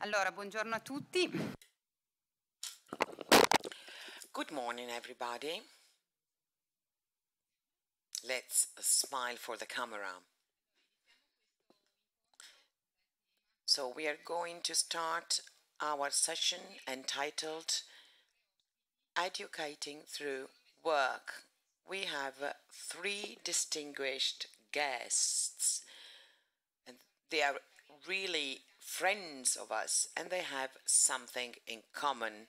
Allora, buongiorno a tutti. Good morning, everybody. Let's smile for the camera. So we are going to start our session entitled Educating Through Work. We have three distinguished guests, and they are really friends of us, and they have something in common.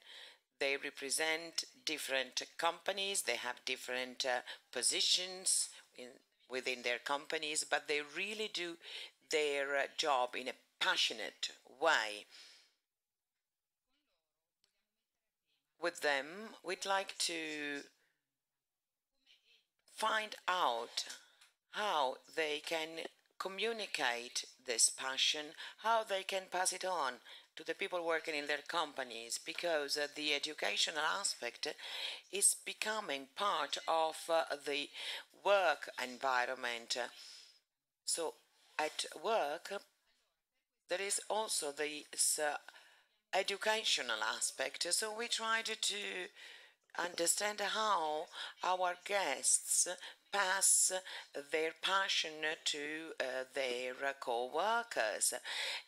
They represent different companies, they have different positions within their companies, but they really do their job in a passionate way. With them, we'd like to find out how they can communicate this passion, how they can pass it on to the people working in their companies, because the educational aspect is becoming part of the work environment. So at work, there is also this educational aspect. So we tried to understand how our guests pass their passion to their co-workers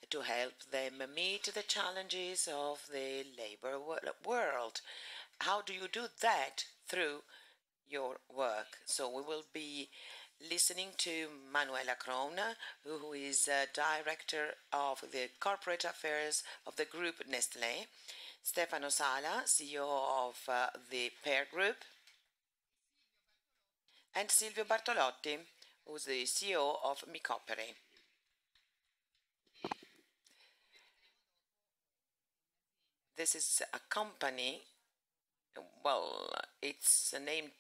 to help them meet the challenges of the labor world. How do you do that through your work? So we will be listening to Manuela Kron, who is Director of the Corporate Affairs of the Group Nestlé, Stefano Sala, CEO of the Pear Group, and Silvio Bartolotti, who's the CEO of Micoperi. This is a company, well, its name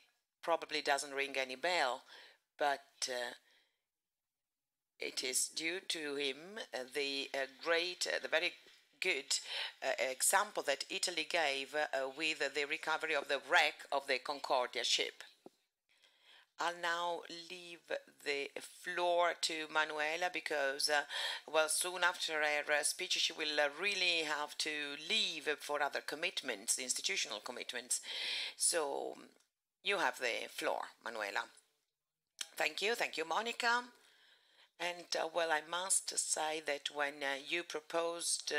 probably doesn't ring any bell, but it is due to him the very good example that Italy gave with the recovery of the wreck of the Concordia ship. I'll now leave the floor to Manuela because, well, soon after her speech, she will really have to leave for other commitments, institutional commitments. So you have the floor, Manuela. Thank you, Monica. And well, I must say that when you proposed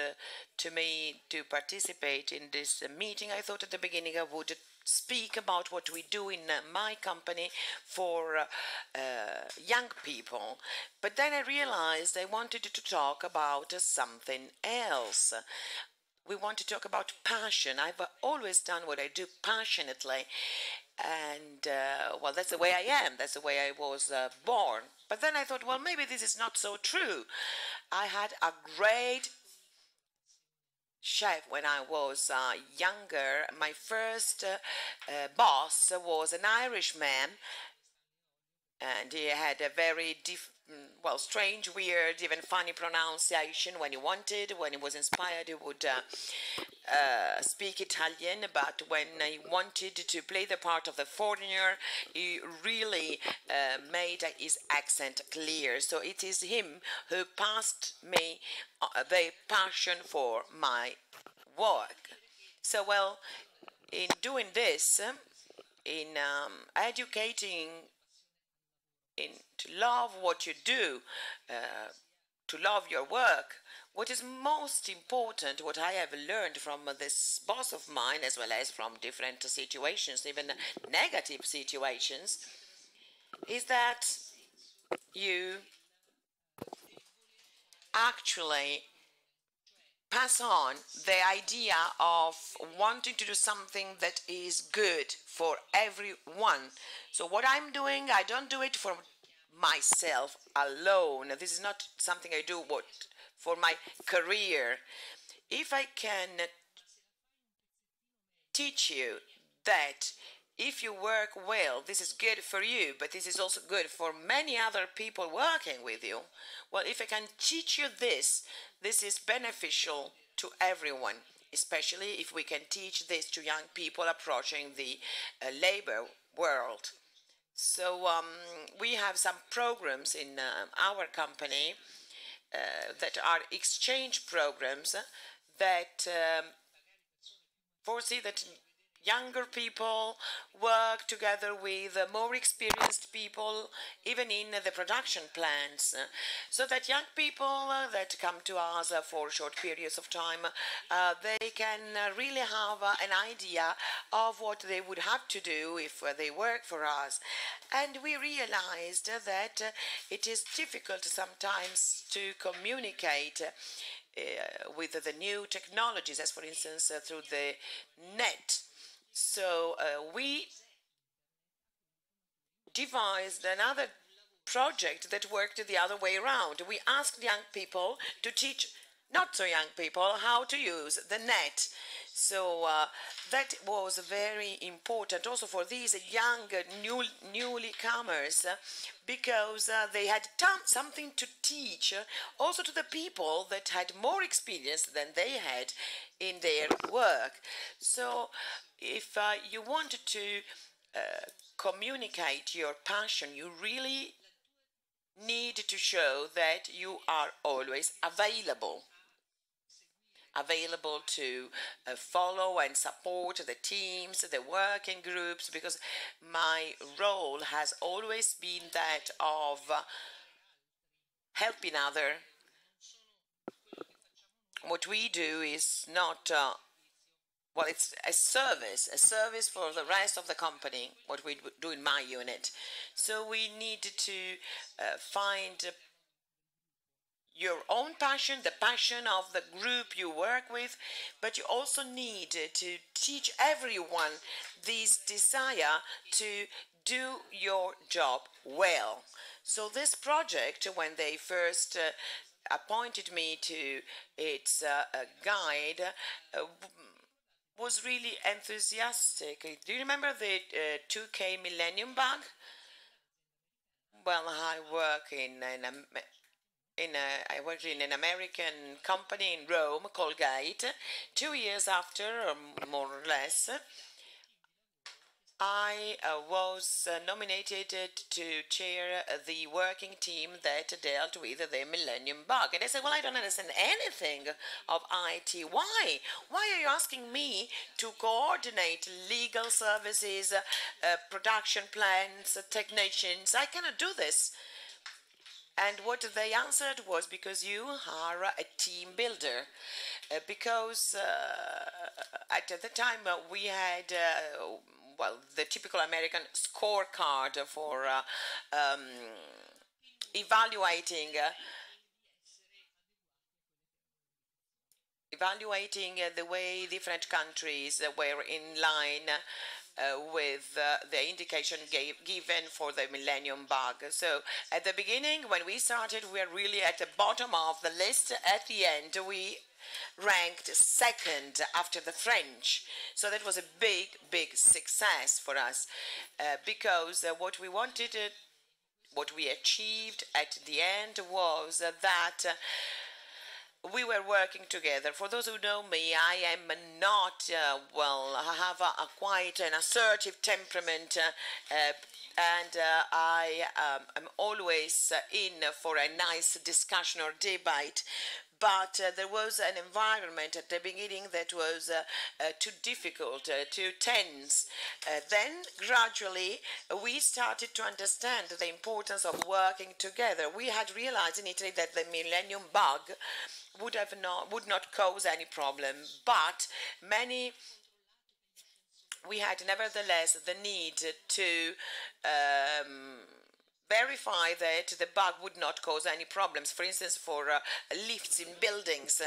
to me to participate in this meeting, I thought at the beginning I would speak about what we do in my company for young people. But then I realized I wanted to talk about something else. We want to talk about passion. I've always done what I do passionately. And well, that's the way I am. That's the way I was born. But then I thought, well, maybe this is not so true. I had a great chef when I was younger. My first boss was an Irishman, and he had a very well, strange, weird, even funny pronunciation when he wanted. When he was inspired, he would speak Italian, but when he wanted to play the part of the foreigner, he really made his accent clear. So it is him who passed me the passion for my work. So, well, in doing this, in educating, in to love what you do, to love your work, what is most important, what I have learned from this boss of mine, as well as from different situations, even negative situations, is that you actually pass on the idea of wanting to do something that is good for everyone. So what I'm doing, I don't do it for myself alone. This is not something I do for my career. If I can teach you that if you work well, this is good for you, but this is also good for many other people working with you. Well, if I can teach you this is beneficial to everyone, especially if we can teach this to young people approaching the labor world. So we have some programs in our company that are exchange programs that foresee that younger people work together with more experienced people, even in the production plants, so that young people that come to us for short periods of time, they can really have an idea of what they would have to do if they work for us. And we realized that it is difficult sometimes to communicate with the new technologies, as for instance through the net. So we devised another project that worked the other way around. We asked young people to teach not so young people how to use the net. So that was very important also for these young newly comers because they had something to teach also to the people that had more experience than they had in their work. So if you wanted to communicate your passion, you really need to show that you are always available to follow and support the teams, the working groups, because my role has always been that of helping other. What we do is not well, it's a service for the rest of the company, what we do in my unit. So we need to find your own passion, the passion of the group you work with, but you also need to teach everyone this desire to do your job well. So this project, when they first appointed me to its guide, was really enthusiastic. Do you remember the 2K Millennium Bug? Well, I worked in an American company in Rome, Colgate. 2 years after, or more or less, I was nominated to chair the working team that dealt with the Millennium Bug. And I said, well, I don't understand anything of IT. Why? Why are you asking me to coordinate legal services, production plans, technicians? I cannot do this. And what they answered was, because you are a team builder. Because at the time we had well, the typical American scorecard for evaluating the way different countries were in line with the indication given for the Millennium Bug. So at the beginning, when we started, we were really at the bottom of the list. At the end, we ranked second after the French. So that was a big success for us because what we wanted, what we achieved at the end was that we were working together. For those who know me, I am not, well, I have quite an assertive temperament and I am always in for a nice discussion or debate. But there was an environment at the beginning that was too difficult, too tense. Then gradually we started to understand the importance of working together. We had realized in Italy that the Millennium Bug would not cause any problem, but we had nevertheless the need to verify that the bug would not cause any problems. For instance, for lifts in buildings.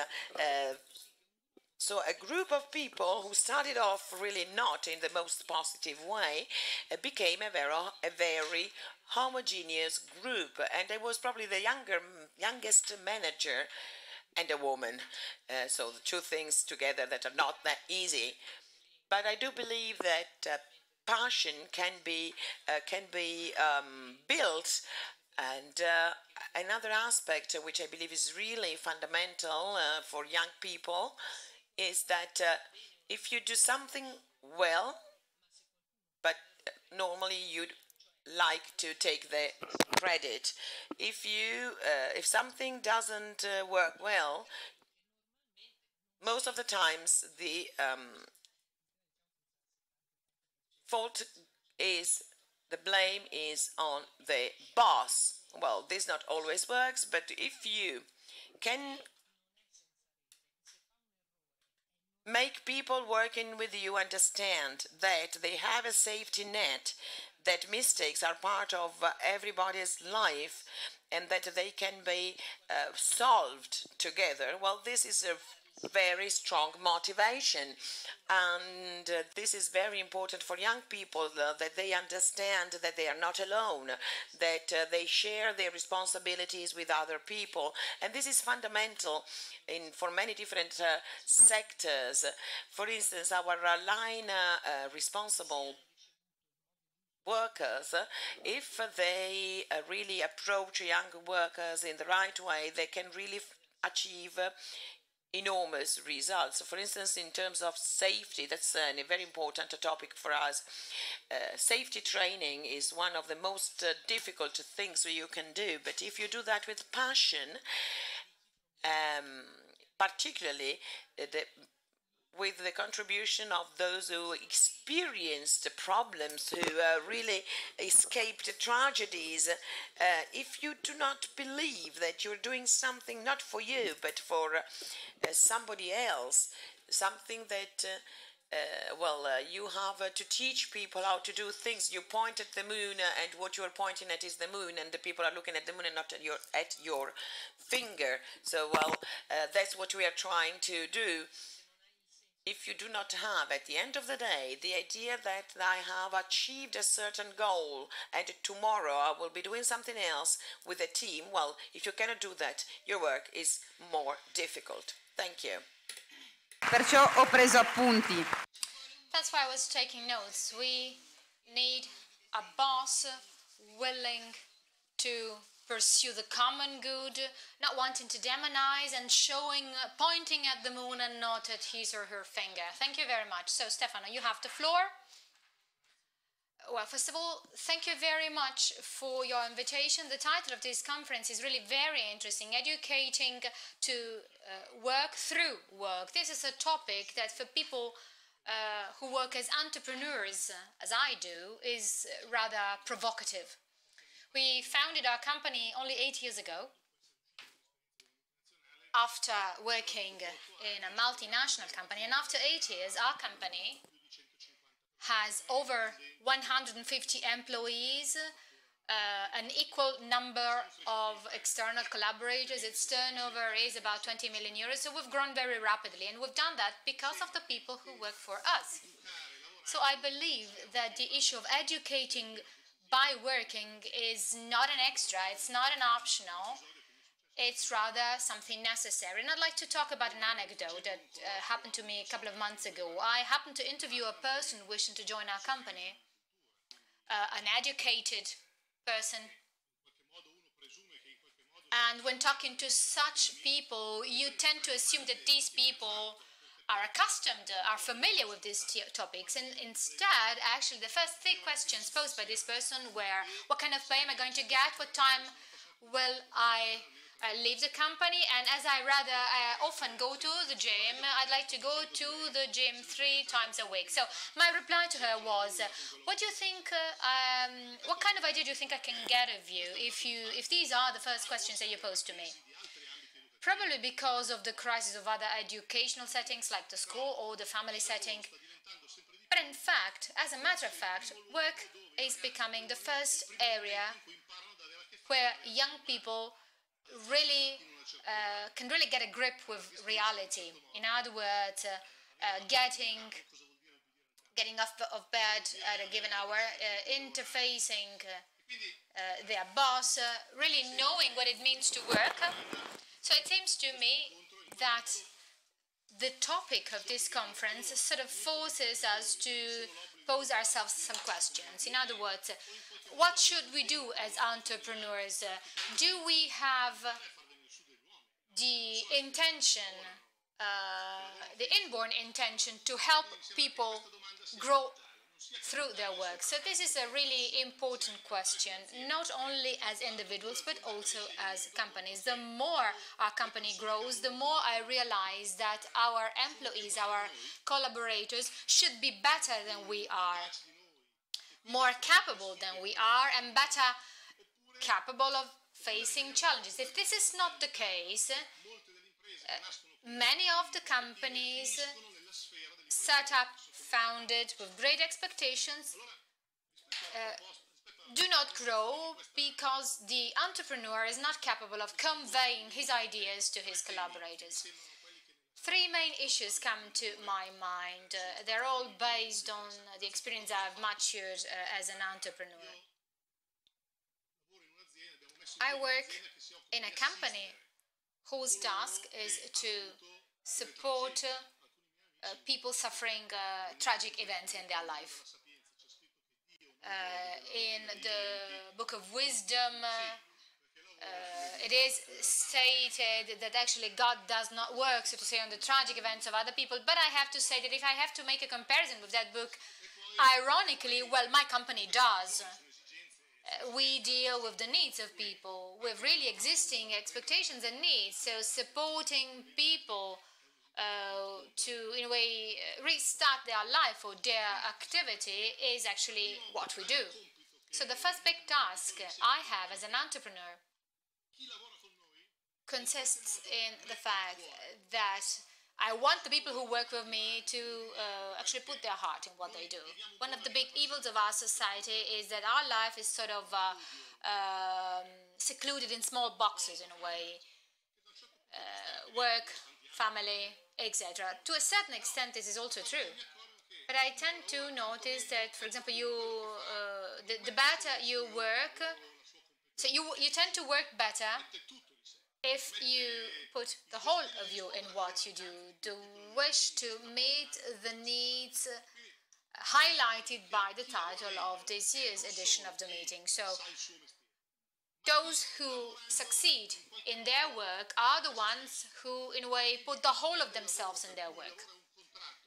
So a group of people who started off really not in the most positive way became a very homogeneous group, and I was probably the youngest manager and a woman. So the two things together that are not that easy. But I do believe that passion can be built. And another aspect which I believe is really fundamental for young people is that if you do something well, but normally you'd like to take the credit. If something doesn't work well, most of the times the fault is, the blame is on the boss. Well, this not always works, but if you can make people working with you understand that they have a safety net, that mistakes are part of everybody's life, and that they can be solved together, well, this is a very strong motivation. And this is very important for young people, that they understand that they are not alone, that they share their responsibilities with other people. And this is fundamental for many different sectors. For instance, our line responsible workers, if they really approach young workers in the right way, they can really achieve enormous results. For instance, in terms of safety, that's a very important topic for us. Safety training is one of the most difficult things you can do, but if you do that with passion, particularly with the contribution of those who experienced problems, who really escaped tragedies, if you do not believe that you're doing something not for you but for somebody else, something that you have to teach people how to do things. You point at the moon, and what you're pointing at is the moon, and the people are looking at the moon and not at your finger. So, that's what we are trying to do. If you do not have, at the end of the day, the idea that I have achieved a certain goal and tomorrow I will be doing something else with a team, well, if you cannot do that, your work is more difficult. Thank you. Perciò ho preso appunti. That's why I was taking notes. We need a boss willing to pursue the common good, not wanting to demonize and pointing at the moon and not at his or her finger. Thank you very much. So, Stefano, you have the floor. Well, first of all, thank you very much for your invitation. The title of this conference is really very interesting, Educating to Work Through Work. This is a topic that for people who work as entrepreneurs, as I do, is rather provocative. We founded our company only 8 years ago, after working in a multinational company. And after 8 years, our company has over 150 employees, an equal number of external collaborators. Its turnover is about 20 million euros. So we've grown very rapidly, and we've done that because of the people who work for us. So I believe that the issue of educating by working is not an extra, it's not an optional, it's rather something necessary. And I'd like to talk about an anecdote that happened to me a couple of months ago. I happened to interview a person wishing to join our company, an educated person. And when talking to such people, you tend to assume that these people are accustomed, are familiar with these topics, and instead, actually, the first 3 questions posed by this person were: what kind of pay am I going to get? What time will I leave the company? And as I rather often go to the gym, I'd like to go to the gym 3 times a week. So my reply to her was, what do you think, what kind of idea do you think I can get of you if these are the first questions that you pose to me? Probably because of the crisis of other educational settings like the school or the family setting. But in fact, as a matter of fact, work is becoming the first area where young people really can really get a grip with reality. In other words, getting off bed at a given hour, interfacing their boss, really knowing what it means to work. So it seems to me that the topic of this conference sort of forces us to pose ourselves some questions. In other words, what should we do as entrepreneurs? Do we have the intention, the inborn intention to help people grow through their work. So this is a really important question, not only as individuals, but also as companies. The more our company grows, the more I realize that our employees, our collaborators should be better than we are, more capable than we are, and better capable of facing challenges. If this is not the case, many of the companies set up, founded with great expectations, do not grow because the entrepreneur is not capable of conveying his ideas to his collaborators. Three main issues come to my mind. They're all based on the experience I've matured as an entrepreneur. I work in a company whose task is to support people suffering tragic events in their life. In the Book of Wisdom, it is stated that actually God does not work, so to say, on the tragic events of other people. But I have to say that if I have to make a comparison with that book, ironically, well, my company does. We deal with the needs of people, with really existing expectations and needs. So supporting people to, in a way, restart their life or their activity is actually what we do. So the first big task I have as an entrepreneur consists in the fact that I want the people who work with me to actually put their heart in what they do. One of the big evils of our society is that our life is sort of secluded in small boxes in a way. Work, family, etc. To a certain extent, this is also true. But I tend to notice that, for example, the better you work, so you tend to work better if you put the whole of you in what you do, the wish to meet the needs highlighted by the title of this year's edition of the meeting. So those who succeed in their work are the ones who, in a way, put the whole of themselves in their work.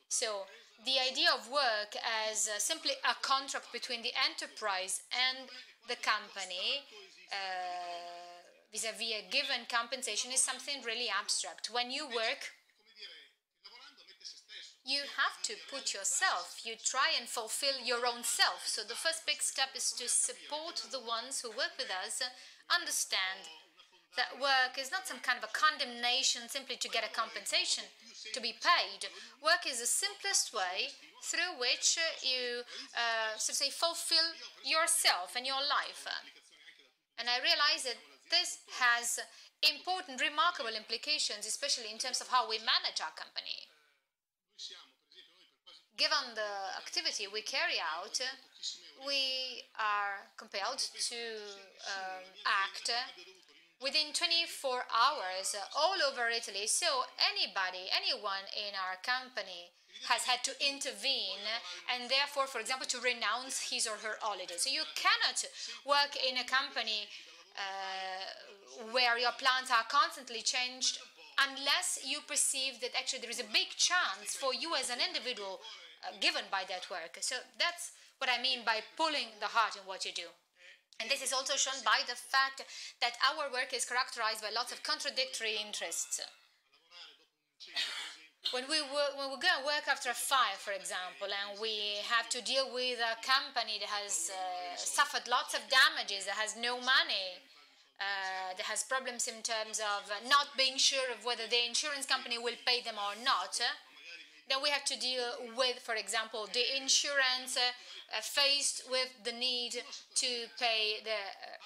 So the idea of work as simply a contract between the enterprise and the company vis-à-vis a given compensation is something really abstract. When you work, you have to put yourself, you try and fulfill your own self. So the first big step is to support the ones who work with us, understand that work is not some kind of a condemnation simply to get a compensation, to be paid. Work is the simplest way through which you, so to say, fulfill yourself and your life. And I realize that this has important, remarkable implications, especially in terms of how we manage our company. Given the activity we carry out, we are compelled to act within 24 hours all over Italy. So anyone in our company has had to intervene and therefore, for example, to renounce his or her holiday. So you cannot work in a company where your plans are constantly changed unless you perceive that actually there is a big chance for you as an individual given by that work. So that's what I mean by pulling the heart in what you do. And this is also shown by the fact that our work is characterized by lots of contradictory interests. When we go and work after a fire, for example, and we have to deal with a company that has suffered lots of damages, that has no money, that has problems in terms of not being sure of whether the insurance company will pay them or not, then we have to deal with, for example, the insurance faced with the need to pay the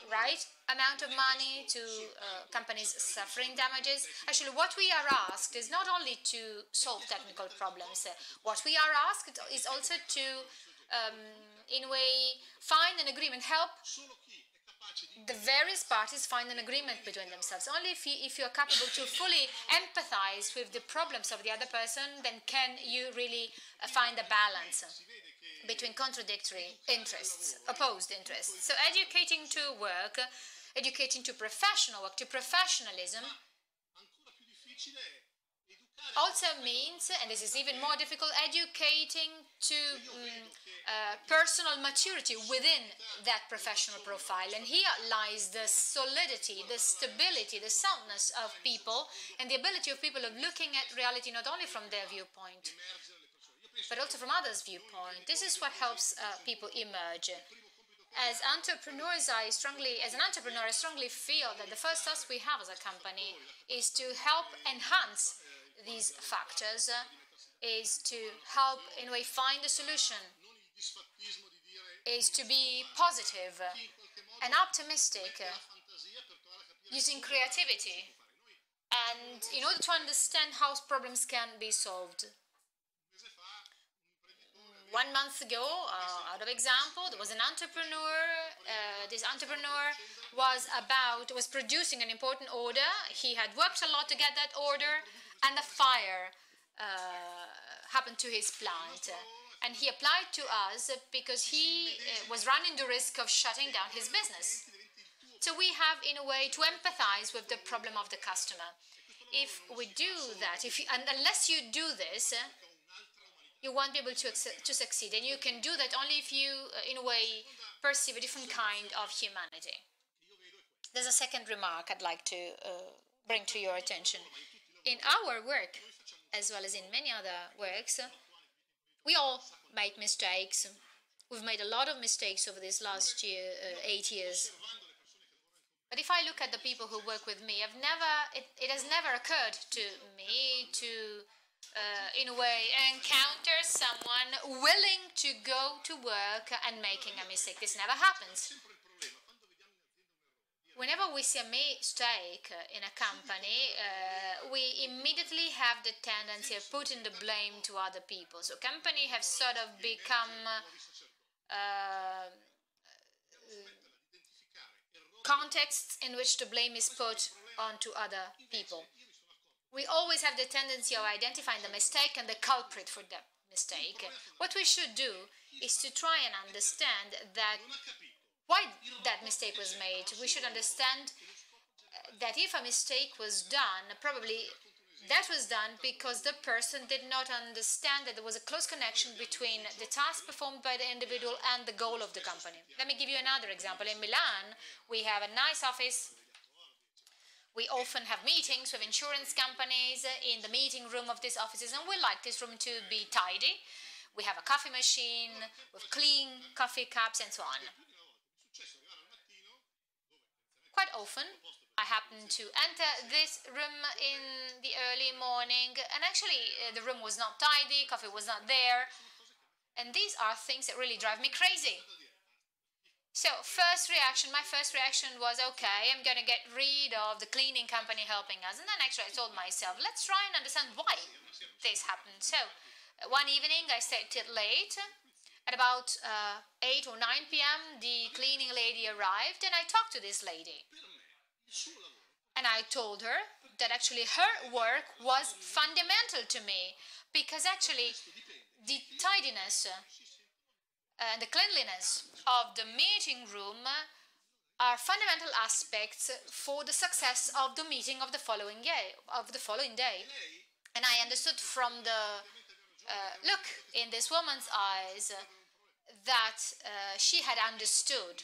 right amount of money to companies suffering damages. Actually, what we are asked is not only to solve technical problems. What we are asked is also to, in a way, find an agreement, help the various parties find an agreement between themselves. Only if you are capable to fully empathize with the problems of the other person, then can you really find a balance between contradictory interests, opposed interests. So educating to work, educating to professional work, to professionalism, also means, and this is even more difficult, educating to personal maturity within that professional profile. And here lies the solidity, the stability, the soundness of people, and the ability of people of looking at reality not only from their viewpoint, but also from others' viewpoint. This is what helps people emerge. As entrepreneurs, I strongly feel that the first task we have as a company is to help enhance these factors, is to help in a way find a solution, is to be positive and optimistic, using creativity, and in order to understand how problems can be solved. 1 month ago, out of example, there was an entrepreneur. This entrepreneur was producing an important order. He had worked a lot to get that order, and a fire happened to his plant. And he applied to us because he was running the risk of shutting down his business. So we have, in a way, to empathize with the problem of the customer. If we do that, unless you do this, you won't be able to succeed. And you can do that only if you, in a way, perceive a different kind of humanity. There's a second remark I'd like to bring to your attention. In our work, as well as in many other works, we all make mistakes. We've made a lot of mistakes over this last 8 years. But if I look at the people who work with me, it has never occurred to me to in a way, encounter someone willing to go to work and making a mistake. This never happens. Whenever we see a mistake in a company, we immediately have the tendency of putting the blame to other people. So companies have sort of become contexts in which the blame is put onto other people. We always have the tendency of identifying the mistake and the culprit for the mistake. What we should do is to try and understand that why that mistake was made. We should understand that if a mistake was done, probably that was done because the person did not understand that there was a close connection between the task performed by the individual and the goal of the company. Let me give you another example. In Milan, we have a nice office. We often have meetings with insurance companies in the meeting room of these offices, and we like this room to be tidy. We have a coffee machine with clean coffee cups and so on. Quite often, I happen to enter this room in the early morning, and actually the room was not tidy, coffee was not there, and these are things that really drive me crazy. So, my first reaction was, okay, I'm going to get rid of the cleaning company helping us. And then actually I told myself, let's try and understand why this happened. So, one evening I stayed till late. At about 8 or 9 p.m., the cleaning lady arrived, and I talked to this lady. And I told her that actually her work was fundamental to me, because actually the tidiness and the cleanliness of the meeting room are fundamental aspects for the success of the meeting of the following day. And I understood from the look in this woman's eyes that she had understood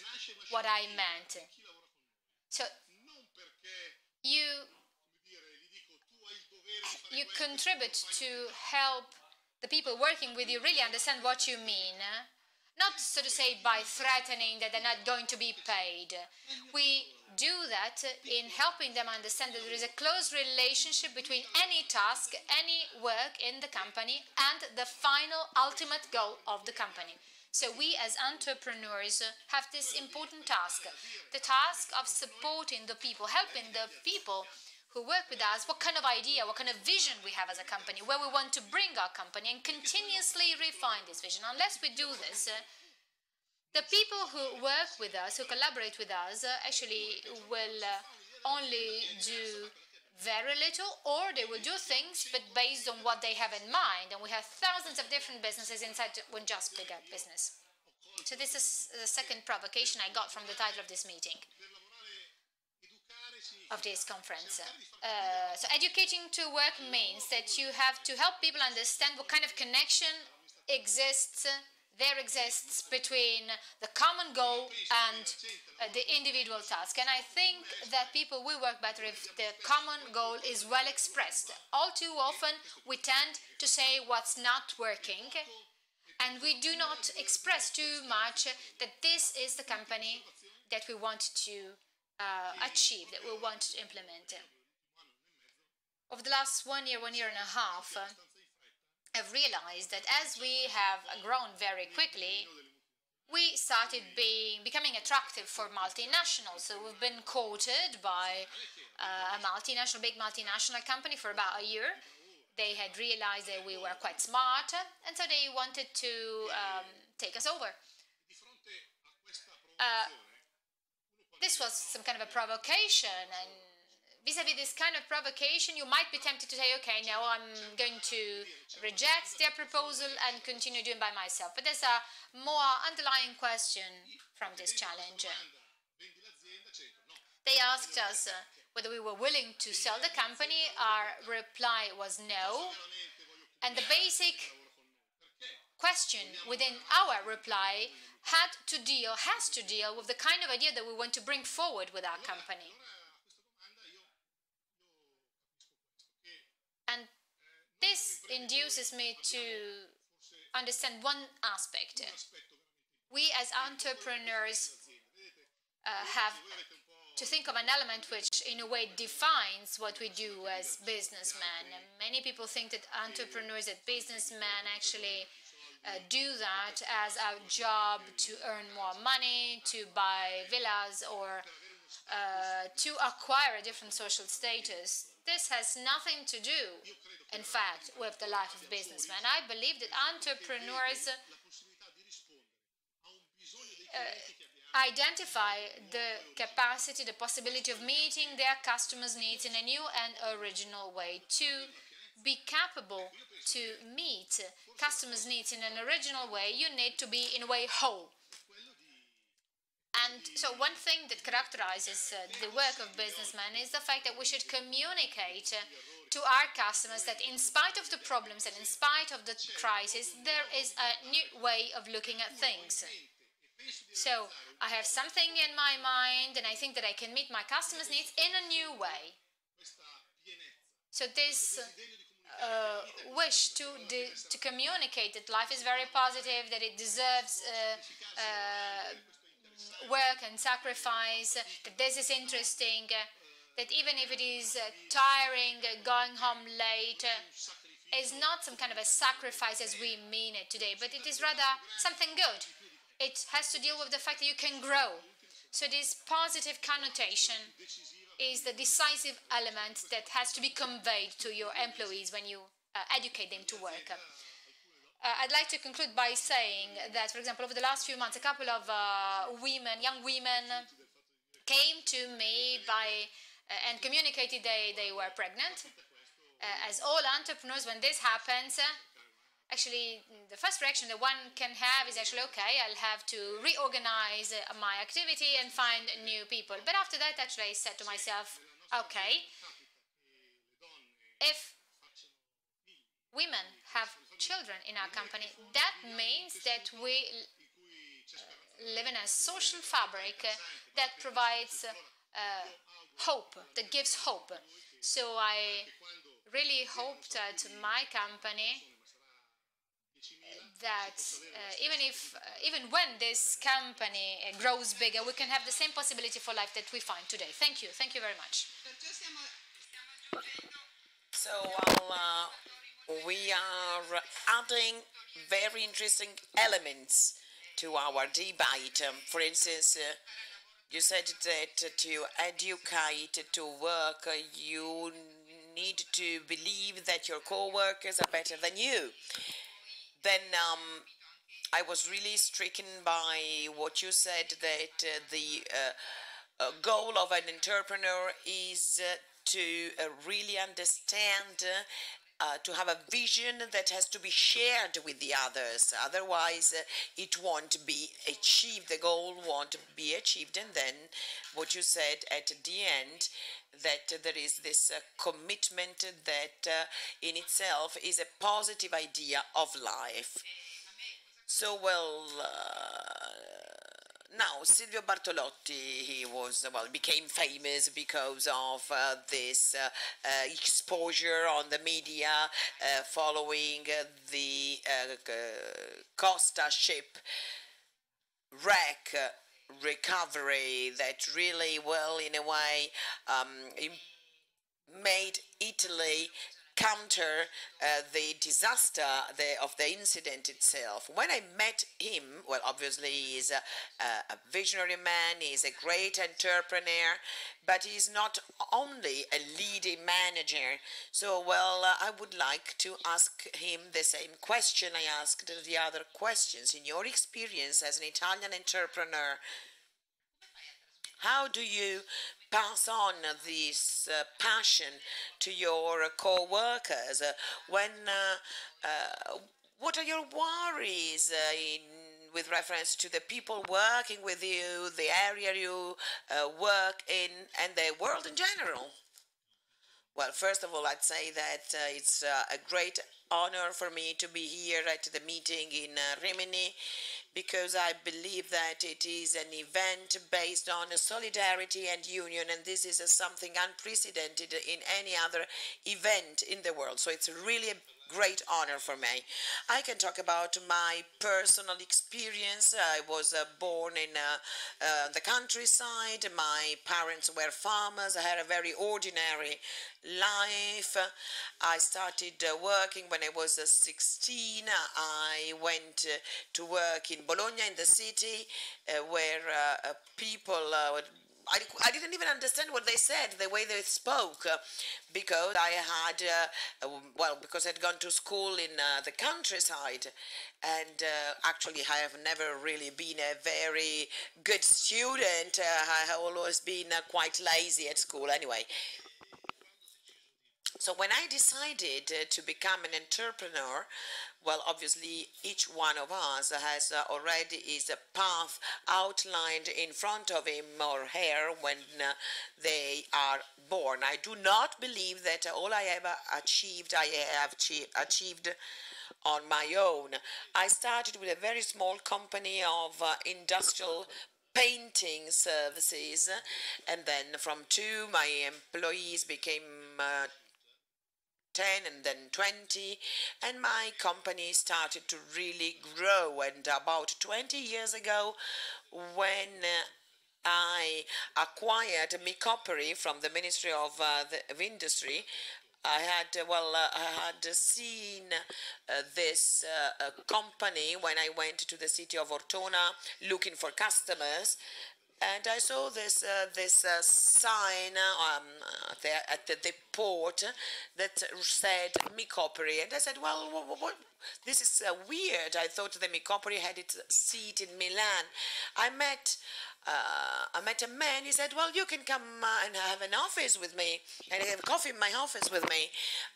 what I meant. So you contribute to help the people working with you really understand what you mean. Not, so to say, by threatening that they're not going to be paid. We do that in helping them understand that there is a close relationship between any task, any work in the company, and the final ultimate goal of the company. So we as entrepreneurs have this important task, the task of supporting the people, helping the people who work with us, what kind of idea, what kind of vision we have as a company, where we want to bring our company, and continuously refine this vision. Unless we do this, the people who work with us, who collaborate with us, actually will only do very little, or they will do things but based on what they have in mind. And we have thousands of different businesses inside one just bigger business. So this is the second provocation I got from the title of this meeting. of this conference. So educating to work means that you have to help people understand what kind of connection there exists between the common goal and the individual task. And I think that people will work better if the common goal is well expressed. All too often, we tend to say what's not working, and we do not express too much that this is the company that we want to achieve, that we want to implement. Over the last 1 year and a half, I've realized that as we have grown very quickly, we started becoming attractive for multinationals. So we've been quoted by a big multinational company for about a year. They had realized that we were quite smart, and so they wanted to take us over. This was some kind of a provocation, and vis-à-vis this kind of provocation, you might be tempted to say, okay, now I'm going to reject their proposal and continue doing by myself. But there's a more underlying question from this challenge. They asked us whether we were willing to sell the company. Our reply was no. And the basic question within our reply has to deal with the kind of idea that we want to bring forward with our company. And this induces me to understand one aspect. We as entrepreneurs have to think of an element which in a way defines what we do as businessmen. Many people think that entrepreneurs, that businessmen actually do that as a job to earn more money, to buy villas, or to acquire a different social status. This has nothing to do, in fact, with the life of businessmen. I believe that entrepreneurs identify the capacity, the possibility of meeting their customers' needs in a new and original way. To be capable to meet customers' needs in an original way, you need to be, in a way, whole. And so one thing that characterizes the work of businessmen is the fact that we should communicate to our customers that in spite of the problems and in spite of the crisis, there is a new way of looking at things. So I have something in my mind and I think that I can meet my customers' needs in a new way. So this wish to communicate that life is very positive, that it deserves work and sacrifice, that this is interesting, that even if it is tiring, going home late, is not some kind of a sacrifice as we mean it today, but it is rather something good. It has to deal with the fact that you can grow. So this positive connotation is the decisive element that has to be conveyed to your employees when you educate them to work. I'd like to conclude by saying that, for example, over the last few months, a couple of young women, came to me and communicated they were pregnant. As all entrepreneurs, when this happens, actually, the first reaction that one can have is actually, okay, I'll have to reorganize my activity and find new people. But after that, actually, I said to myself, okay, if women have children in our company, that means that we live in a social fabric that provides hope, that gives hope. So I really hope that my company, that even when this company grows bigger, we can have the same possibility for life that we find today. Thank you very much. So we are adding very interesting elements to our debate. For instance, you said that to educate, to work, you need to believe that your co-workers are better than you. Then I was really stricken by what you said, that the goal of an entrepreneur is to really understand to have a vision that has to be shared with the others. Otherwise, it won't be achieved. The goal won't be achieved. And then what you said at the end, that there is this commitment that in itself is a positive idea of life. So, well, now Silvio Bartolotti, he was, well, became famous because of this exposure on the media following the Costa ship wreck recovery that really, well, in a way, made Italy counter the disaster of the incident itself. When I met him, well, obviously he's a visionary man, he's a great entrepreneur, but he's not only a leading manager. So, well, I would like to ask him the same question I asked the other questions. In your experience as an Italian entrepreneur, how do you pass on this passion to your co-workers? What are your worries with reference to the people working with you, the area you work in, and the world in general? Well, first of all, I'd say that it's a great honor for me to be here at the meeting in Rimini, because I believe that it is an event based on solidarity and union, and this is something unprecedented in any other event in the world. So it's really a great honor for me. I can talk about my personal experience. I was born in the countryside. My parents were farmers. I had a very ordinary life. I started working when I was 16. I went to work in Bologna, in the city, where people I didn't even understand what they said, the way they spoke, because I had, because I'd gone to school in the countryside, and actually I have never really been a very good student. I have always been quite lazy at school anyway. So when I decided to become an entrepreneur, well, obviously each one of us has already his path outlined in front of him or her when they are born. I do not believe that all I ever achieved, I have achieved on my own. I started with a very small company of industrial painting services, and then from 2 my employees became 10 and then 20, and my company started to really grow. And about 20 years ago, when I acquired Micoperi from the Ministry of Industry, I had seen this company when I went to the city of Ortona looking for customers, and I saw this sign at the port that said Micoperi, and I said, well, what? This is weird. I thought the Micoperi had its seat in Milan. I met a man. He said, well, you can come and have an office with me and have coffee in my office with me.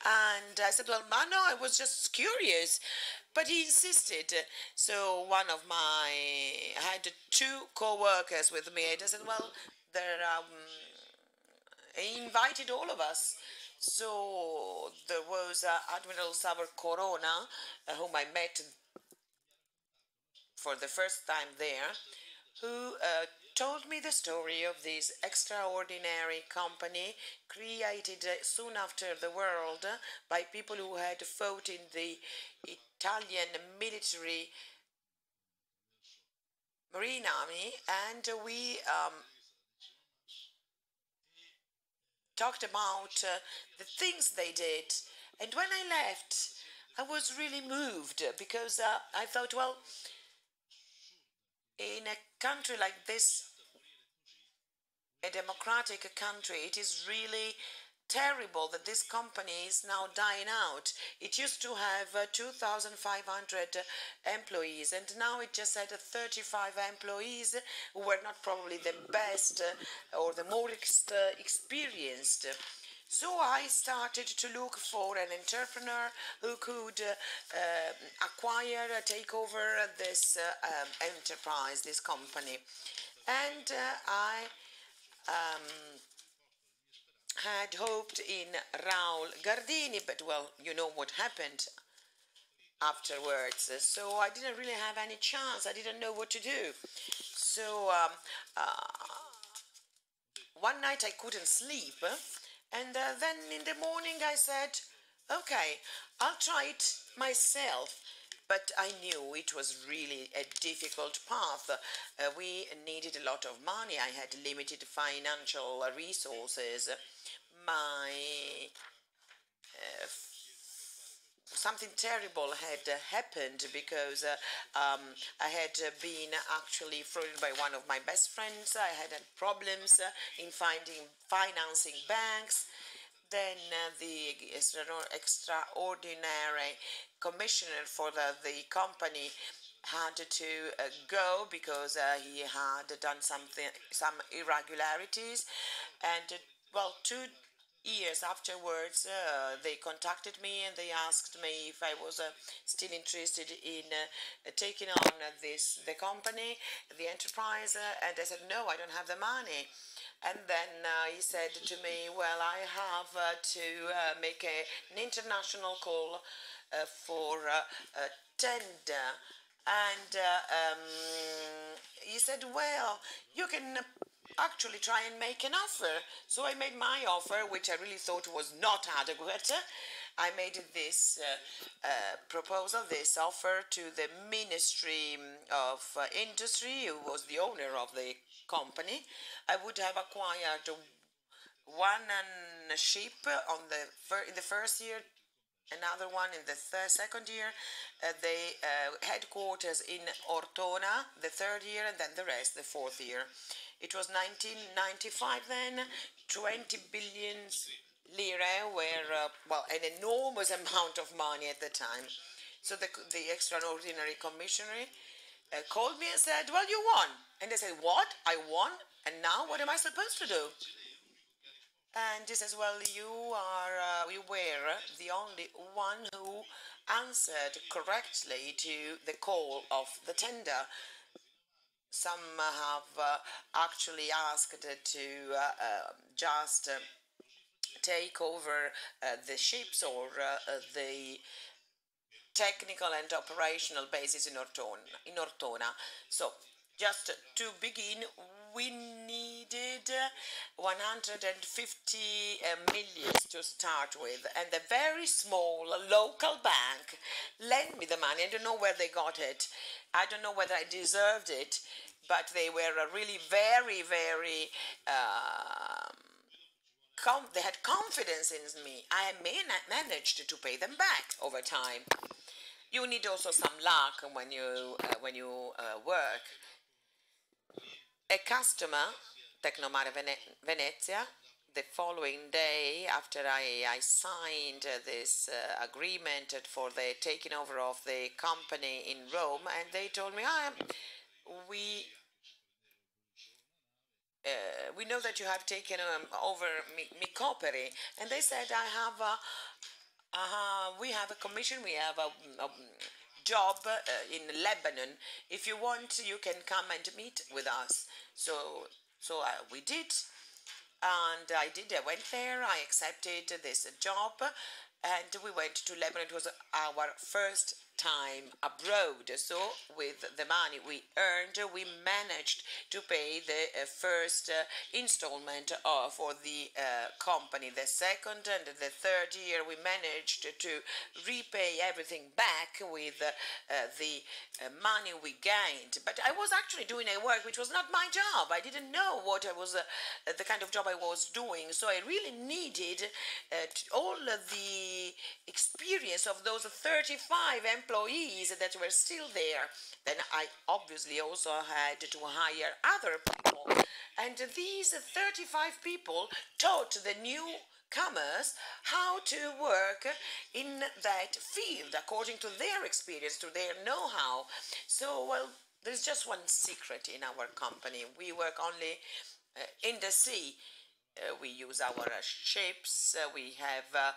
And I said, well, no, I was just curious. But he insisted. So I had 2 co-workers with me. I said, well, he invited all of us. So there was Admiral Saber Corona, whom I met for the first time there, who told me the story of this extraordinary company created soon after the world by people who had fought in the Italian military Marine Army, and we talked about the things they did. And when I left, I was really moved, because I thought, well, in a country like this, a democratic country, it is really terrible that this company is now dying out. It used to have 2,500 employees, and now it just had 35 employees who were not probably the best or the more experienced. So I started to look for an entrepreneur who could acquire, take over this enterprise, this company. And I had hoped in Raul Gardini, but well, you know what happened afterwards. So I didn't really have any chance. I didn't know what to do. So one night I couldn't sleep, and then in the morning I said, okay, I'll try it myself. But I knew it was really a difficult path. We needed a lot of money. I had limited financial resources. My something terrible had happened because I had been actually frauded by one of my best friends. I had problems in finding financing banks. Then the extraordinary commissioner for the company had to go because he had done some irregularities, and well, 2 years afterwards, they contacted me and they asked me if I was still interested in taking on the company, the enterprise, and I said no, I don't have the money. And then he said to me, well, I have to make an international call for tender. And he said, well, you can actually try and make an offer. So I made my offer, which I really thought was not adequate. I made this proposal, this offer to the Ministry of Industry, who was the owner of the company. I would have acquired one ship in the first year, another one in the second year, the headquarters in Ortona the third year, and then the rest the fourth year. It was 1995 then. 20 billion lire were, well, an enormous amount of money at the time. So the extraordinary commissioner called me and said, well, you won. And I said, what? I won? And now what am I supposed to do? And he says, well, you were the only one who answered correctly to the call of the tender. Some have actually asked to just take over the ships or the technical and operational basis in Ortona. So, just to begin, we needed 150 million to start with, and a very small local bank lent me the money. I don't know where they got it. I don't know whether I deserved it, but they were really very, very they had confidence in me. I managed to pay them back over time. You need also some luck when you work. A customer, Tecnomare Venezia, the following day after I signed this agreement for the taking over of the company in Rome, and they told me, we know that you have taken over Micoperi, and they said, we have a commission, we have a job in Lebanon. If you want, you can come and meet with us. So we did, and I went there, I accepted this job, and we went to Lebanon. It was our first time abroad. So with the money we earned, we managed to pay the first installment for the company. The second and the third year we managed to repay everything back with the money we gained. But I was actually doing a work which was not my job. I didn't know what I was, the kind of job I was doing. So I really needed all the experience of those 35 employees that were still there. Then I obviously also had to hire other people. And these 35 people taught the newcomers how to work in that field according to their experience, to their know-how. So, well, there's just one secret in our company. We work only in the sea. we use our ships, we have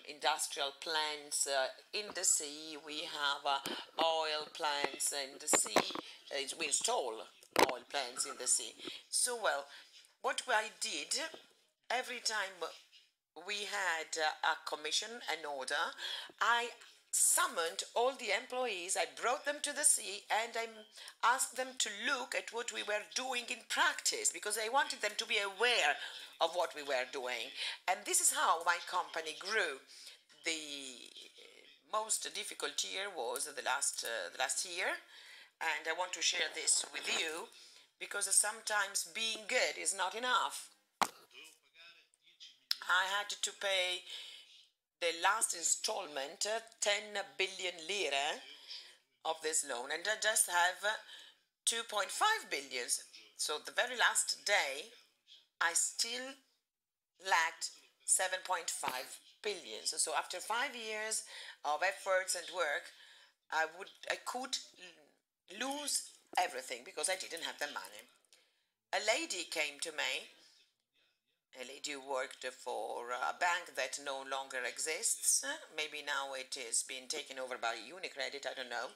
industrial plants in the sea, we have oil plants in the sea, we install oil plants in the sea. So, well, what I did, every time we had a commission, an order, I summoned all the employees, I brought them to the sea, and I asked them to look at what we were doing in practice, because I wanted them to be aware of what we were doing. And this is how my company grew. The most difficult year was the last year, and I want to share this with you, because sometimes being good is not enough. I had to pay the last installment, 10 billion lire of this loan, and I just have 2.5 billion. So the very last day, I still lacked 7.5 billion. So after 5 years of efforts and work, I could lose everything because I didn't have the money. A lady came to me, a lady who worked for a bank that no longer exists. Maybe now it is being taken over by UniCredit, I don't know.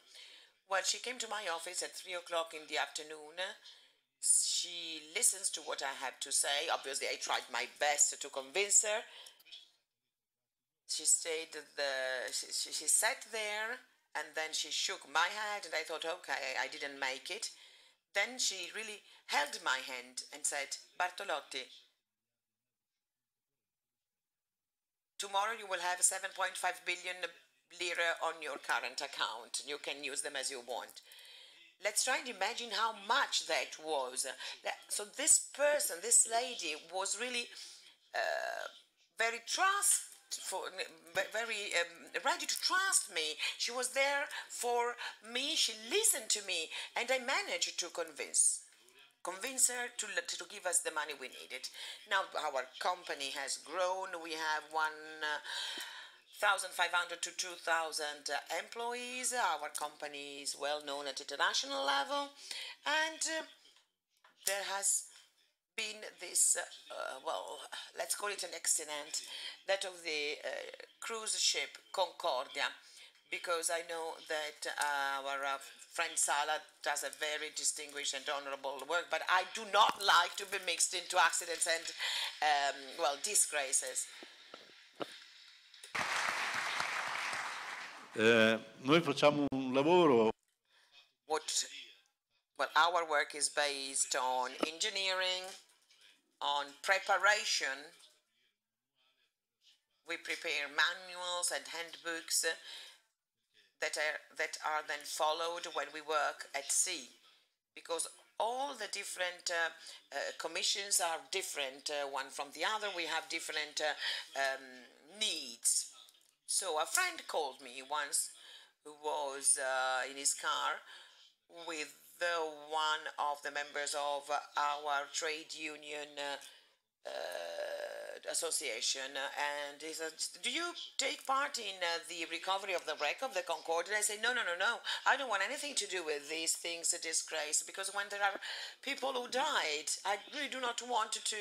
Well, she came to my office at 3 o'clock in the afternoon. She listens to what I have to say. Obviously, I tried my best to convince her. She stayed she sat there, and then she shook my hand, and I thought, okay, I didn't make it. Then she really held my hand and said, Bartolotti, tomorrow you will have 7.5 billion lira on your current account. You can use them as you want. Let's try and imagine how much that was. So this person, this lady, was really very ready to trust me. She was there for me. She listened to me, and I managed to convince her to give us the money we needed. Now our company has grown. We have 1,500 to 2,000 employees. Our company is well known at international level, and there has been this, well, let's call it an accident, that of the cruise ship Concordia, because I know that our friend Sala does a very distinguished and honorable work, but I do not like to be mixed into accidents and, well, disgraces. Noi facciamo un lavoro. Well, our work is based on engineering, on preparation. We prepare manuals and handbooks that are then followed when we work at sea, because all the different commissions are different one from the other. We have different needs. So a friend called me once, who was in his car with one of the members of our trade union association, and he said, do you take part in the recovery of the wreck of the Concorde? And I say, no, I don't want anything to do with these things, a disgrace, because when there are people who died, I really do not want to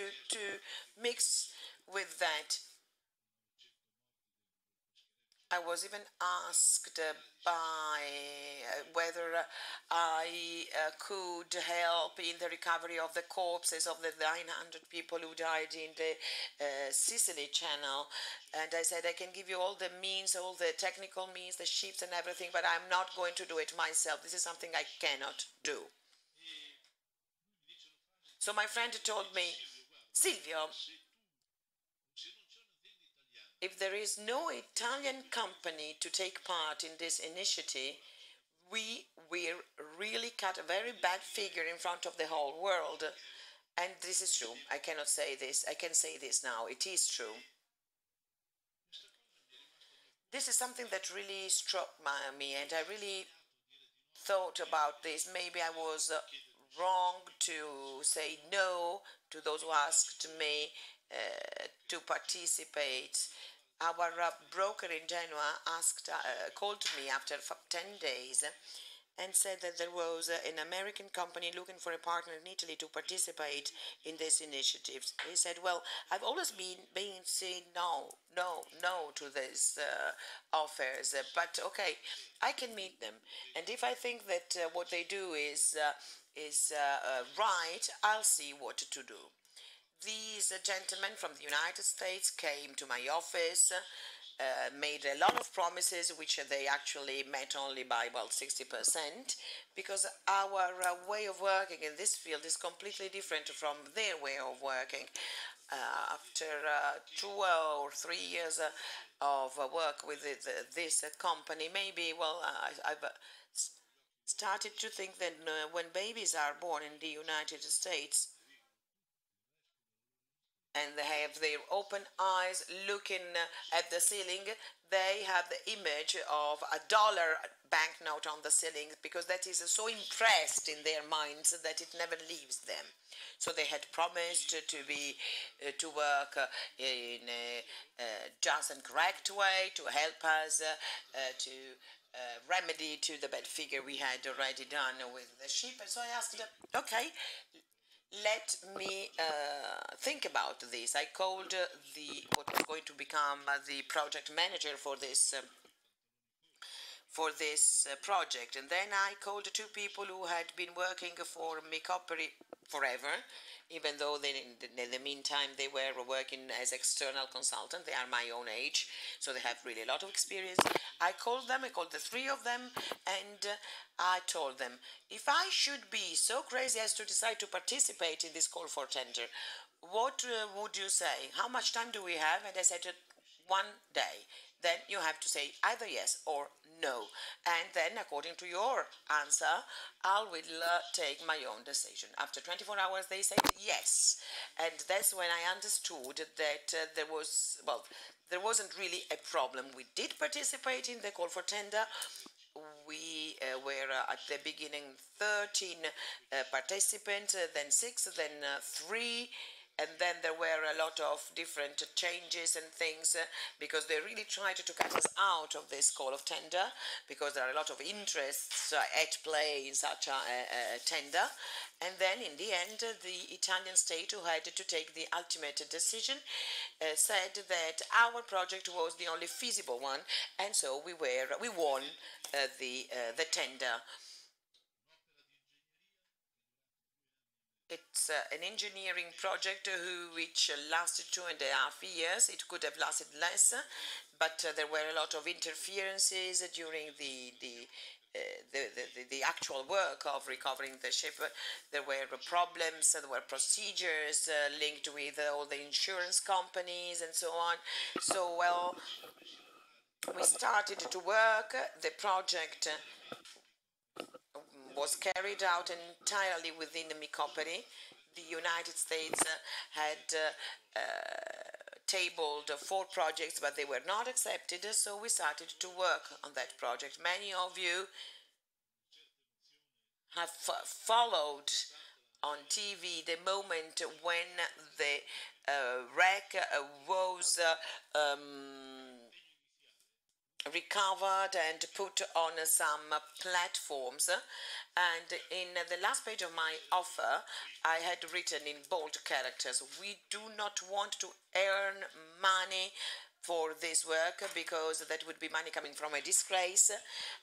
mix with that. I was even asked by whether I could help in the recovery of the corpses of the 900 people who died in the Sicily Channel. And I said, I can give you all the means, all the technical means, the ships and everything, but I'm not going to do it myself. This is something I cannot do. So my friend told me, Silvio, if there is no Italian company to take part in this initiative, we will really cut a very bad figure in front of the whole world. And this is true. I cannot say this. I can say this now. It is true. This is something that really struck me, and I really thought about this. Maybe I was wrong to say no to those who asked me to participate. Our broker in Genoa called me after 10 days and said that there was an American company looking for a partner in Italy to participate in these initiatives. He said, well, I've always been saying no to these offers, but okay, I can meet them. And if I think that what they do is right, I'll see what to do. These gentlemen from the United States came to my office, made a lot of promises, which they actually met only by about 60%, because our way of working in this field is completely different from their way of working. After 2 or 3 years of work with this company, maybe, well, I've started to think that when babies are born in the United States, and they have their open eyes looking at the ceiling, they have the image of a dollar banknote on the ceiling, because that is so impressed in their minds that it never leaves them. So they had promised to work in a just and correct way to help us to remedy to the bad figure we had already done with the ship. And so I asked, okay, let me think about this. I called what was going to become the project manager for this project, and then I called two people who had been working for Micoperi forever, even though in the meantime they were working as external consultant. They are my own age, so they have really a lot of experience. I called the three of them, and I told them, if I should be so crazy as to decide to participate in this call for tender, what would you say? How much time do we have? And I said, 1 day. Then you have to say either yes or no. And then, according to your answer, I will take my own decision. After 24 hours, they said yes. And that's when I understood that there wasn't really a problem. We did participate in the call for tender. We were at the beginning 13 participants, then 6, then 3. And then there were a lot of different changes and things because they really tried to cut us out of this call of tender, because there are a lot of interests at play in such a tender. And then in the end, the Italian state, who had to take the ultimate decision, said that our project was the only feasible one, and so we won the tender. It's an engineering project which lasted 2.5 years. It could have lasted less, but there were a lot of interferences during the actual work of recovering the ship. There were problems, there were procedures linked with all the insurance companies and so on. So, well, we started to work. The project was carried out entirely within the Micoperi. The United States had tabled 4 projects, but they were not accepted, so we started to work on that project. Many of you have followed on TV the moment when the wreck was recovered and put on some platforms. And in the last page of my offer, I had written in bold characters, we do not want to earn money for this work, because that would be money coming from a disgrace,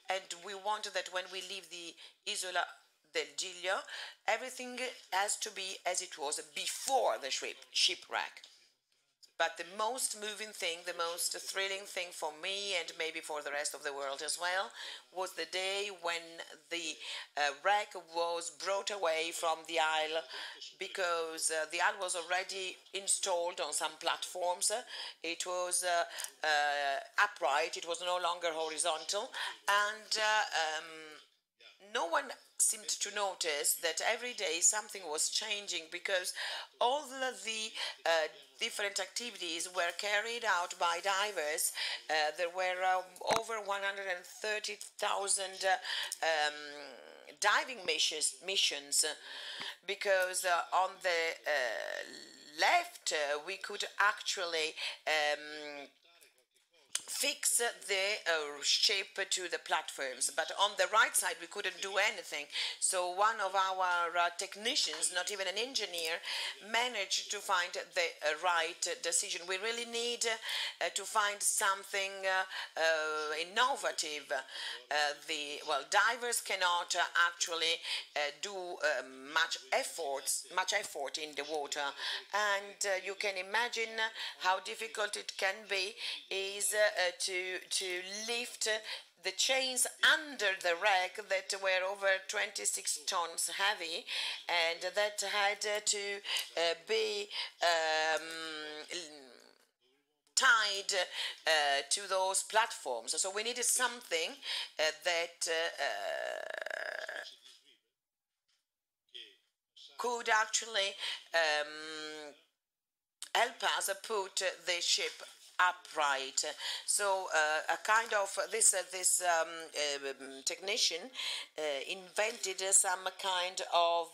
and we want that when we leave the Isola del Giglio, everything has to be as it was before the shipwreck. But the most moving thing, the most thrilling thing for me, and maybe for the rest of the world as well, was the day when the wreck was brought away from the Isle, because the Isle was already installed on some platforms. It was upright, it was no longer horizontal, and no one seemed to notice that every day something was changing, because all the different activities were carried out by divers. There were over 130,000 diving missions, because on the left we could actually fix the ship to the platforms, but on the right side we couldn't do anything. So one of our technicians, not even an engineer, managed to find the right decision. We really need to find something innovative. Divers cannot actually do much effort in the water, and you can imagine how difficult it can be is to lift the chains under the wreck that were over 26 tons heavy, and that had to be tied to those platforms. So we needed something that could actually help us put the ship upright. So a kind of this technician invented some kind of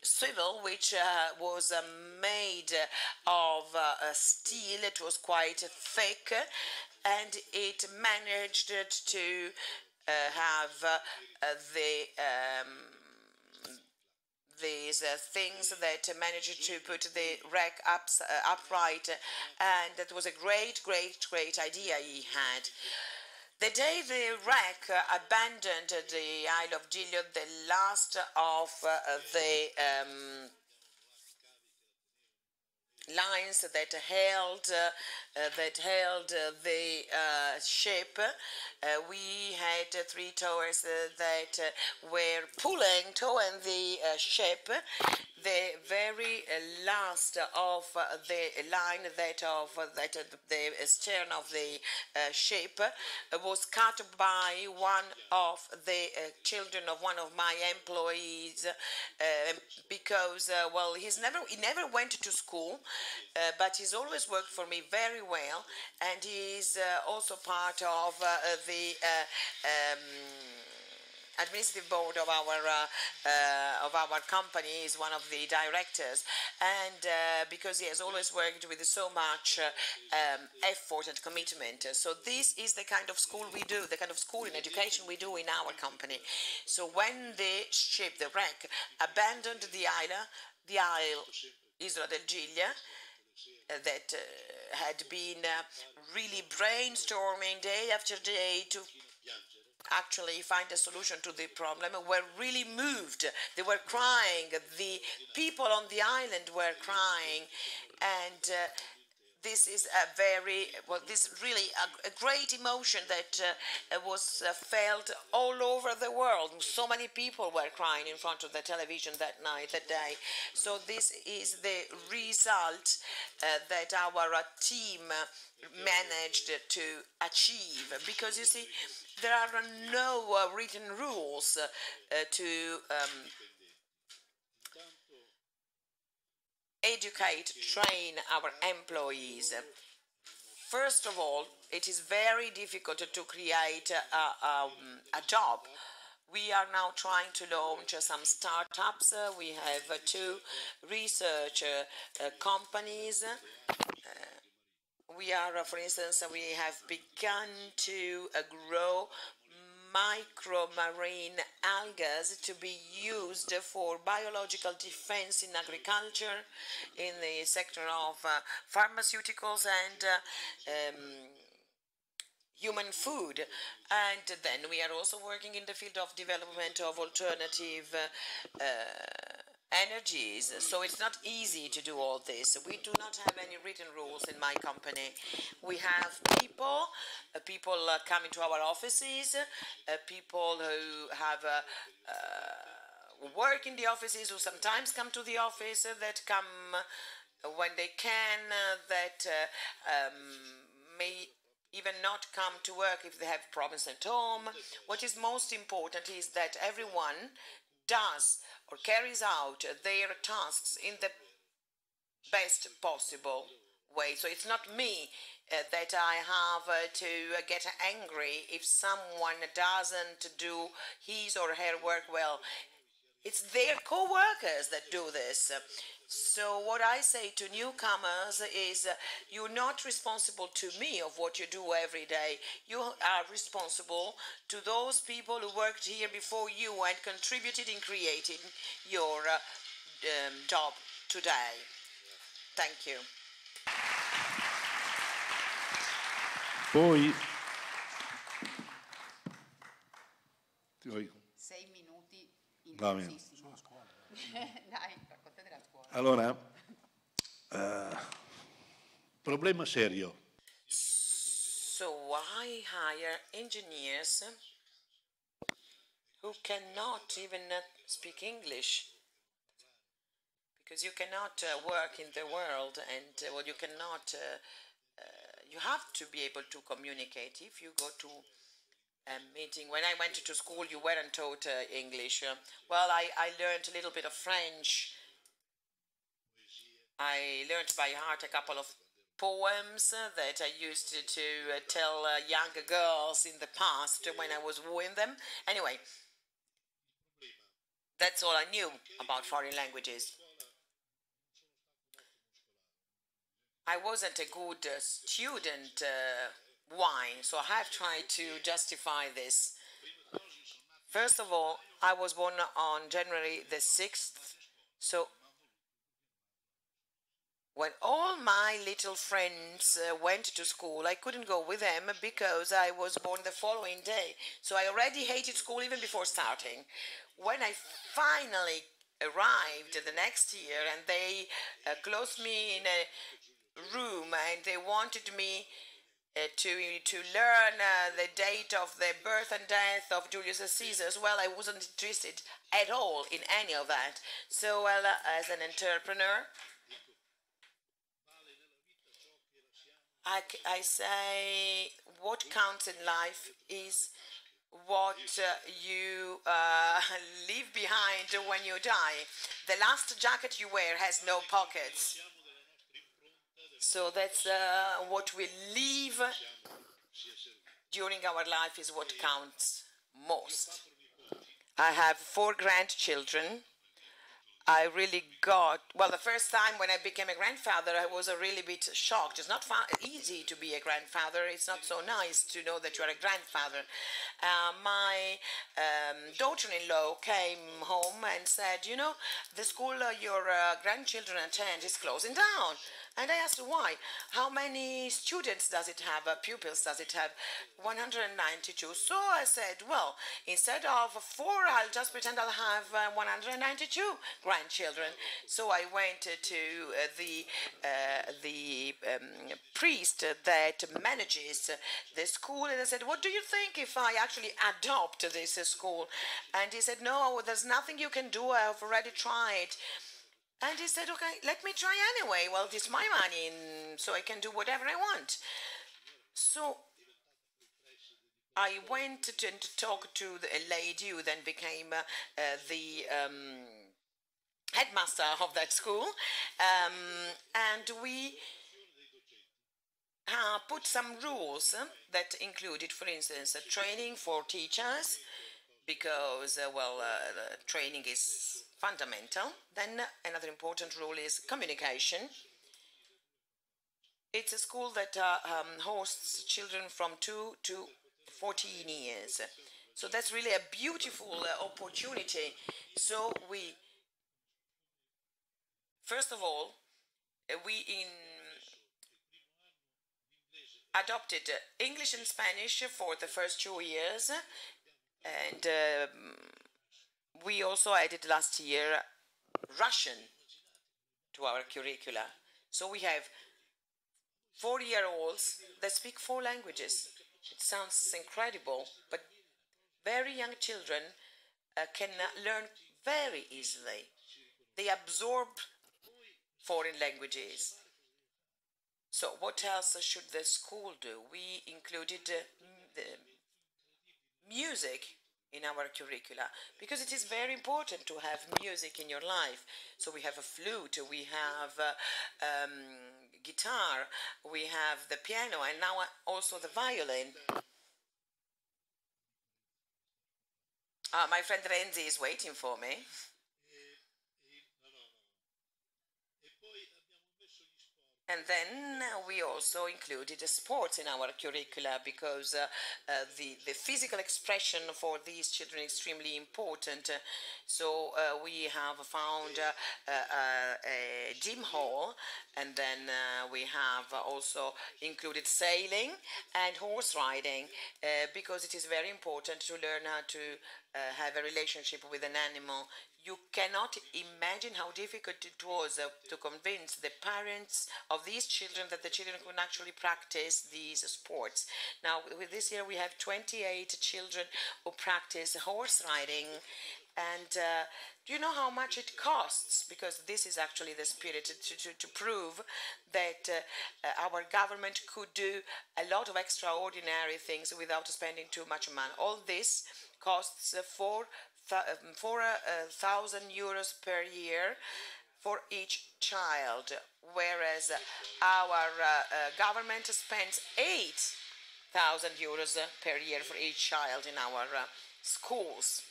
swivel which was made of steel. It was quite thick, and it managed to have these things that managed to put the wreck upright, and that was a great idea he had. The day the wreck abandoned the Isle of Giglio, the last of the lines that held the ship, we had three towers that were towing the ship. The very last of the line the stern of the ship was cut by one of the children of one of my employees, because he never went to school, but he's always worked for me very well, and he's also part of the administrative board of our company. Is one of the directors, and because he has always worked with so much effort and commitment. So this is the kind of school we do, the kind of school and education we do in our company. So when the ship, the wreck, abandoned the isle Isola del Giglio, that had been really brainstorming day after day to actually find a solution to the problem, were really moved. They were crying. The people on the island were crying, and this is really a great emotion that was felt all over the world. So many people were crying in front of the television that day. So this is the result that our team managed to achieve, because you see, there are no written rules to educate, train our employees. First of all, it is very difficult to create a job. We are now trying to launch some startups. We have two research companies. We are, for instance, we have begun to grow micro-marine algae to be used for biological defense in agriculture, in the sector of pharmaceuticals and human food. And then we are also working in the field of development of alternative energies. So it's not easy to do all this. We do not have any written rules in my company. We have people come into our offices, people who have work in the offices, who sometimes come to the office, that come when they can, that may even not come to work if they have problems at home. What is most important is that everyone does or carries out their tasks in the best possible way. So it's not me that I have to get angry if someone doesn't do his or her work well. It's their co-workers that do this. So what I say to newcomers is you're not responsible to me of what you do every day. You are responsible to those people who worked here before you and contributed in creating your job today. Thank you. Poi 6 minuti Va bene. intensissimo. Dai, racconta della scuola. Allora, problema serio. So why hire engineers who cannot even speak English? Because you cannot work in the world, and well, you cannot. You have to be able to communicate. If you go to a meeting, when I went to school, you weren't taught English. Well, I learned a little bit of French. I learned by heart a couple of poems that I used to tell younger girls in the past when I was wooing them. Anyway, that's all I knew about foreign languages. I wasn't a good student. Why? So I have tried to justify this. First of all, I was born on January the 6th, so when all my little friends went to school, I couldn't go with them because I was born the following day. So I already hated school even before starting. When I finally arrived the next year and they closed me in a room and they wanted me to learn the date of the birth and death of Julius Caesar, well, I wasn't interested at all in any of that. So, well, as an entrepreneur, I say what counts in life is what you leave behind when you die. The last jacket you wear has no pockets. So that's what we leave during our life is what counts most. I have 4 grandchildren. I really got, well, the first time when I became a grandfather, I was a really bit shocked. It's not easy to be a grandfather. It's not so nice to know that you are a grandfather. My daughter-in-law came home and said, you know, the school your grandchildren attend is closing down. And I asked why. How many students does it have, pupils does it have? 192. So I said, well, instead of 4, I'll just pretend I'll have 192 grandchildren. So I went to the priest that manages the school, and I said, what do you think if I actually adopt this school? And he said, no, there's nothing you can do. I've already tried. And he said, okay, let me try anyway. Well, it's my money, so I can do whatever I want. So I went to talk to a lady who then became the headmaster of that school. And we put some rules that included, for instance, training for teachers, because, training is fundamental. Then another important rule is communication. It's a school that hosts children from 2 to 14 years. So that's really a beautiful opportunity. So first of all, we adopted English and Spanish for the first 2 years, and we also added last year Russian to our curricula. So we have 4-year-olds that speak 4 languages. It sounds incredible, but very young children can learn very easily. They absorb foreign languages. So what else should the school do? We included the music in our curricula, because it is very important to have music in your life. So we have a flute, we have guitar, we have the piano, and now also the violin. My friend Renzi is waiting for me. And then we also included sports in our curricula because the physical expression for these children is extremely important. So we have found a gym hall, and then we have also included sailing and horse riding because it is very important to learn how to have a relationship with an animal. You cannot imagine how difficult it was to convince the parents of these children that the children could actually practice these sports. Now, with this year, we have 28 children who practice horse riding. And do you know how much it costs? Because this is actually the spirit to prove that our government could do a lot of extraordinary things without spending too much money. All this costs 4,000 euros per year for each child, whereas our government spends 8,000 euros per year for each child in our schools.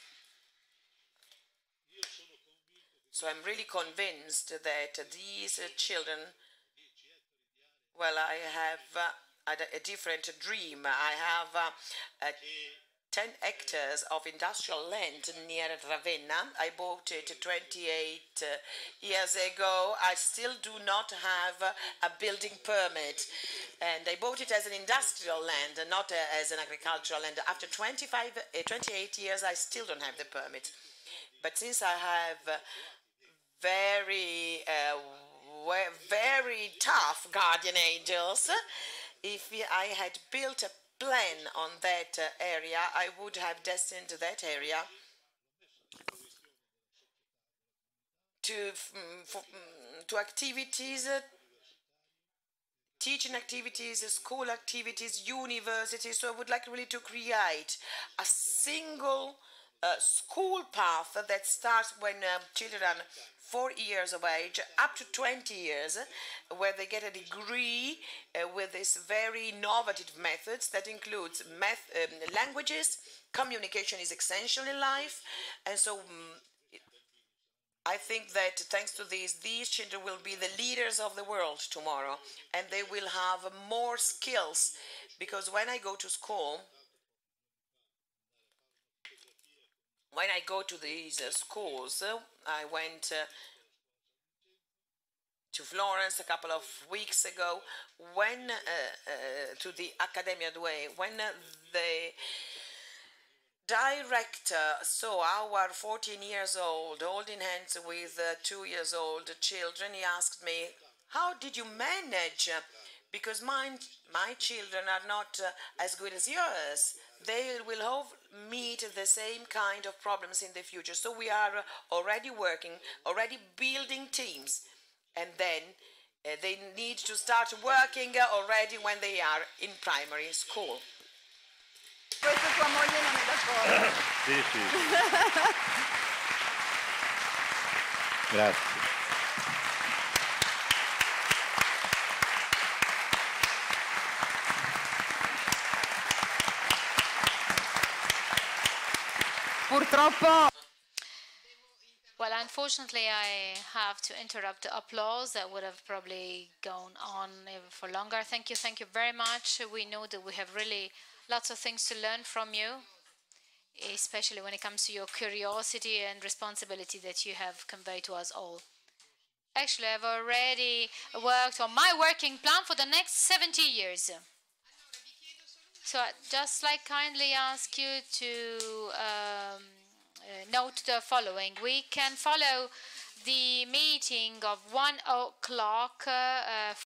So I'm really convinced that these children, well, I have a different dream. I have 10 hectares of industrial land near Ravenna. I bought it 28 years ago. I still do not have a building permit. And I bought it as an industrial land, not as an agricultural land. After 28 years, I still don't have the permit. But since I have very tough guardian angels, if I had built a plan on that area, I would have destined that area to activities, teaching activities, school activities, universities. So I would like really to create a single school path that starts when children are 4 years of age up to 20 years, where they get a degree with this very innovative methods that includes languages. Communication is essential in life, and so I think that thanks to these children will be the leaders of the world tomorrow, and they will have more skills, because when I go to school, when I go to these schools, I went to Florence a couple of weeks ago, when to the Accademia 2, when the director saw our 14 years old holding hands with 2 years old children, he asked me, how did you manage? Because my children are not as good as yours. They will all meet the same kind of problems in the future. So we are already working, already building teams. And then they need to start working already when they are in primary school. Questo tua moglie non è d'accordo. Sì, sì. Grazie. Purtroppo. Well, unfortunately, I have to interrupt the applause that would have probably gone on even for longer. Thank you very much. We know that we have really lots of things to learn from you, especially when it comes to your curiosity and responsibility that you have conveyed to us all. Actually, I've already worked on my working plan for the next 70 years. So I'd just like kindly ask you to note the following. We can follow the meeting of 1 o'clock